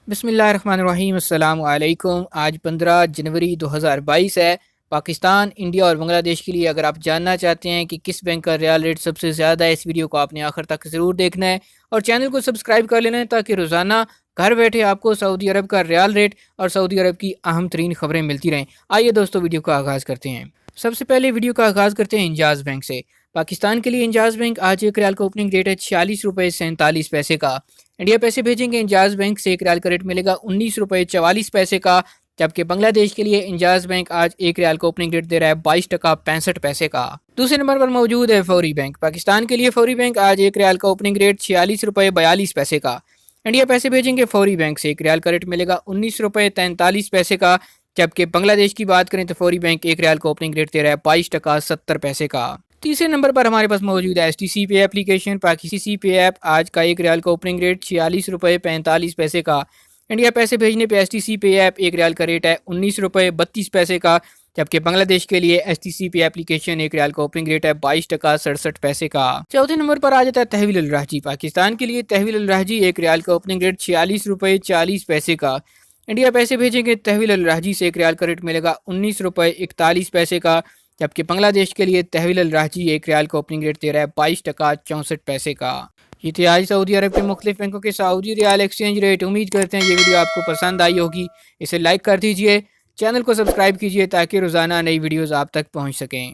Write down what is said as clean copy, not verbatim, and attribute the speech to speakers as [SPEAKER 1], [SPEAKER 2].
[SPEAKER 1] بسم اللہ الرحمن الرحیم۔ السلام علیکم۔ آج 15 جنوری 2022 ہے۔ پاکستان، انڈیا اور بنگلہ دیش کے لیے اگر آپ جاننا چاہتے ہیں کہ کس بینک کا ریال ریٹ سب سے زیادہ ہے، اس ویڈیو کو آپ نے آخر تک ضرور دیکھنا ہے اور چینل کو سبسکرائب کر لینا ہے تاکہ روزانہ گھر بیٹھے آپ کو سعودی عرب کا ریال ریٹ اور سعودی عرب کی اہم ترین خبریں ملتی رہیں۔ آئیے دوستو ویڈیو کا آغاز کرتے ہیں۔ سب سے پہلے ویڈیو کا آغاز کرتے ہیں انجاز بینک سے۔ پاکستان کے لیے انجاز بینک آج ایک ریال کا اوپننگ ریٹ ہے 46 روپے 47 پیسے کا۔ انڈیا پیسے بھیجیں گے انجاز بینک سے ایک ریال کا ریٹ ملے گا 19 روپے 44 پیسے کا، جبکہ بنگلہ دیش کے لیے انجاز بینک آج ایک ریال کا اوپننگ ریٹ دے رہا ہے 22 ٹکا 65 پیسے کا۔ دوسرے نمبر پر موجود ہے فوری بینک۔ پاکستان کے لیے فوری بینک آج ایک ریال کا اوپننگ ریٹ 46 روپے 42 پیسے کا۔ انڈیا پیسے بھیجیں گے فوری بینک سے ایک ریال کا ریٹ ملے گا 19 روپے 43 پیسے کا، جبکہ بنگلہ دیش کی بات کریں تو فوری بینک ایک ریال کا اوپننگ ریٹ دے رہا ہے 22 ٹکا 70 پیسے کا۔ تیسرے نمبر پر ہمارے پاس موجود ہے ایس ٹی سی پے اپلیکیشن۔ پاکستان سی پے ایپ آج کا ایک ریال کا اوپننگ ریٹ 46 روپے 45 پیسے کا۔ انڈیا پیسے بھیجنے پہ ایس ٹی سی پے ایپ ایک ریال کا ریٹ ہے 19 روپے 32 پیسے کا، جبکہ بنگلہ دیش کے لیے ایس ٹی سی پے اپلیکیشن ایک ریال کا اوپننگ ریٹ ہے 22 ٹکا 67 پیسے کا۔ چوتھے نمبر پر آ جاتا ہے تحویل الرحجی۔ پاکستان کے لیے تحویل الرحجی ایک ریال کا اوپننگ ریٹ 46 روپے 40 پیسے کا۔ انڈیا پیسے بھیجیں گے تحویل الرحجی سے ایک ریال کا ریٹ ملے گا 19 روپے 41 پیسے کا، جبکہ بنگلہ دیش کے لیے تحویل الرحجی ایک ریال کا اوپننگ ریٹ دے رہا ہے 22 ٹکا 64 پیسے کا۔ یہ تھے آج سعودی عرب کے مختلف بینکوں کے سعودی ریال ایکسچینج ریٹ۔ امید کرتے ہیں یہ ویڈیو آپ کو پسند آئی ہوگی۔ اسے لائک کر دیجئے، چینل کو سبسکرائب کیجئے تاکہ روزانہ نئی ویڈیوز آپ تک پہنچ سکیں۔